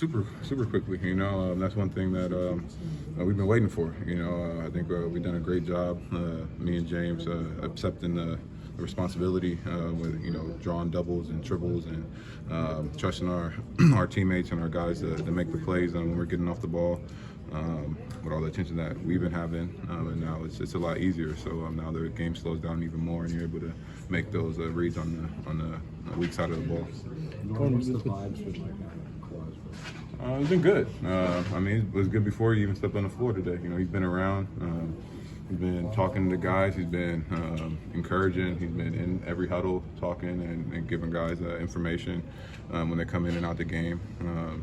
Super quickly. That's one thing that we've been waiting for. I think we've done a great job, me and James, accepting the responsibility with drawing doubles and triples and trusting our our teammates and our guys to make the plays when we're getting off the ball. With all the attention that we've been having, and now it's a lot easier. So now the game slows down even more, and you're able to make those reads on the weak side of the ball. What's the vibes with It's been good. It was good before he even stepped on the floor today. He's been around. He's been talking to the guys. He's been encouraging. He's been in every huddle talking and giving guys information when they come in and out the game.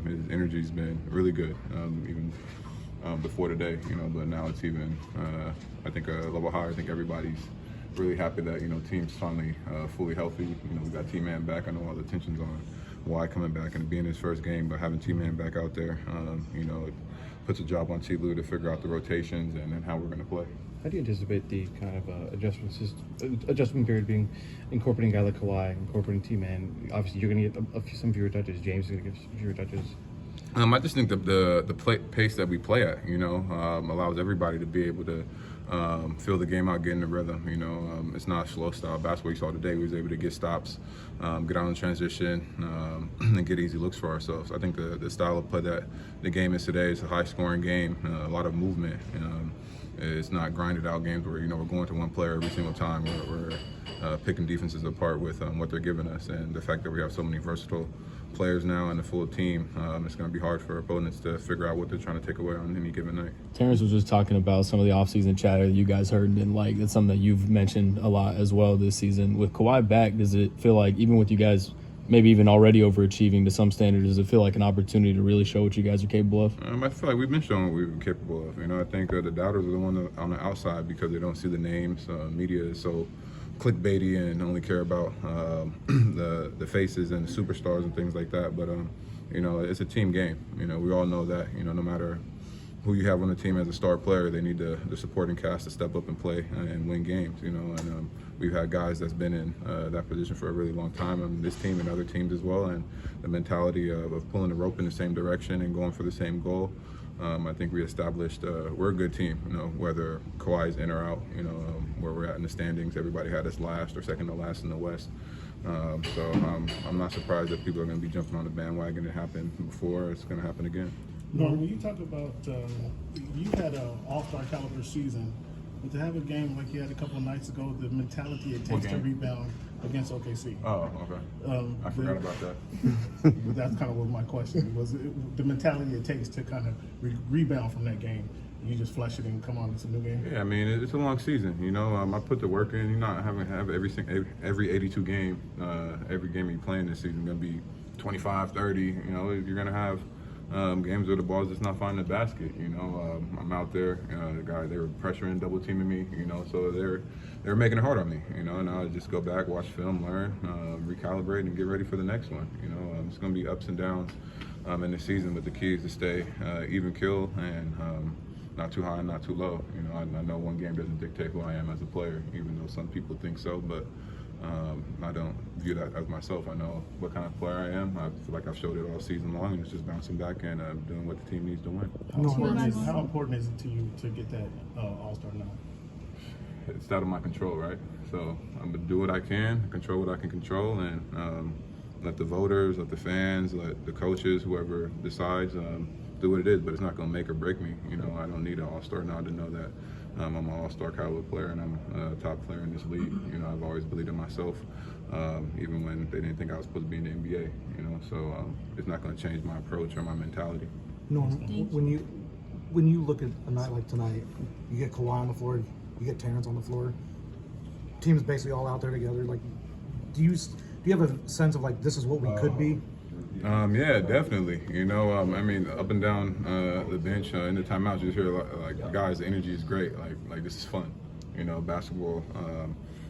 His energy's been really good, even before today. But now it's even, I think, a level higher. I think everybody's really happy that team's finally fully healthy. We got T-Man back. I know all the tensions on why coming back and being his first game, but having T-Man back out there, it puts a job on T-Lou to figure out the rotations and then how we're going to play. How do you anticipate the kind of adjustment period being incorporating a guy like Kawhi, incorporating T-Man? Obviously, you're going to get some fewer touches. James is going to get some fewer touches. I just think the pace that we play at, allows everybody to be able to feel the game out, get in the rhythm. It's not a slow style basketball. You saw today we was able to get stops, get out in transition, and get easy looks for ourselves. I think the style of play that the game is today is a high-scoring game, a lot of movement. It's not grinded out games where we're going to one player every single time. We're picking defenses apart with what they're giving us, and the fact that we have so many versatile players now and the full team, it's going to be hard for opponents to figure out what they're trying to take away on any given night. Terrence was just talking about some of the offseason chatter that you guys heard and didn't like. That's something that you've mentioned a lot as well this season. With Kawhi back, does it feel like, even with you guys maybe even already overachieving to some standards, does it feel like an opportunity to really show what you guys are capable of? I feel like we've been showing what we were capable of. I think the doubters are the ones on the outside because they don't see the names. Media is so clickbaity and only care about the faces and the superstars and things like that. But it's a team game. We all know that. No matter who you have on the team as a star player, they need the supporting cast to step up and play and win games. And we've had guys that's been in that position for a really long time. This team and other teams as well. And the mentality of pulling the rope in the same direction and going for the same goal. I think we established we're a good team. Whether Kawhi's in or out. Where we're at in the standings, everybody had us last or second to last in the West. So I'm not surprised that people are going to be jumping on the bandwagon. It happened before; it's going to happen again. Norman, when you talk about you had an all-star caliber season, but to have a game like you had a couple of nights ago, the mentality it takes to rebound against OKC. Oh, okay. I forgot about that. That's kind of what my question was. The mentality it takes to kind of rebound from that game. You just flush it and come on, it's a new game. Yeah, it's a long season. I put the work in. You're not having to have every 82 game, every game you're playing this season is going to be 25, 30. You're going to have games where the ball's just not finding the basket. I'm out there. They were pressuring, double teaming me. So they're making it hard on me. And I just go back, watch film, learn, recalibrate, and get ready for the next one. It's going to be ups and downs in the season, but the key is to stay even keel and not too high and not too low. I know one game doesn't dictate who I am as a player, even though some people think so, but I don't view that as myself. I know what kind of player I am. I feel like I've showed it all season long, and it's just bouncing back and doing what the team needs to win. How important is it to you to get that all-star now? It's out of my control, right? So I'm going to do what I can, control what I can control, and let the voters, let the fans, let the coaches, whoever decides, do what it is, but it's not going to make or break me. I don't need an all-star now to know that I'm an all-star caliber player and I'm a top player in this league. I've always believed in myself, even when they didn't think I was supposed to be in the NBA. So it's not going to change my approach or my mentality. Norman, when you look at a night like tonight, you get Kawhi on the floor, you get Terrence on the floor. Team's basically all out there together. Like, do you have a sense of like this is what we could be? Yeah, definitely. Up and down the bench in the timeouts, you just hear like guys, the energy is great. Like this is fun. Basketball.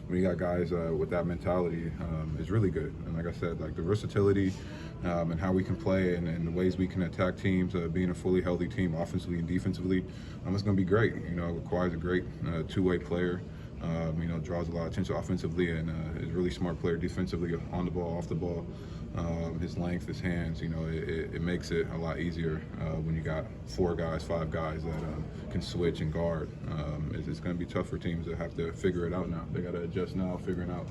When you got guys with that mentality, is really good. And like I said, like the versatility and how we can play and the ways we can attack teams, being a fully healthy team, offensively and defensively, it's going to be great. Kawhi's a great two-way player. Draws a lot of attention offensively and is a really smart player defensively, on the ball, off the ball. his length, his hands, you know, it makes it a lot easier when you got 4 guys, 5 guys that can switch and guard. It's going to be tough for teams that have to figure it out now. They got to adjust now, figuring out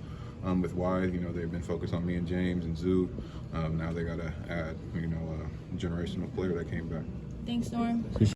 with Wide, you know, they've been focused on me and James and Zoo. Now they got to add, you know, a generational player that came back. Thanks, Norm.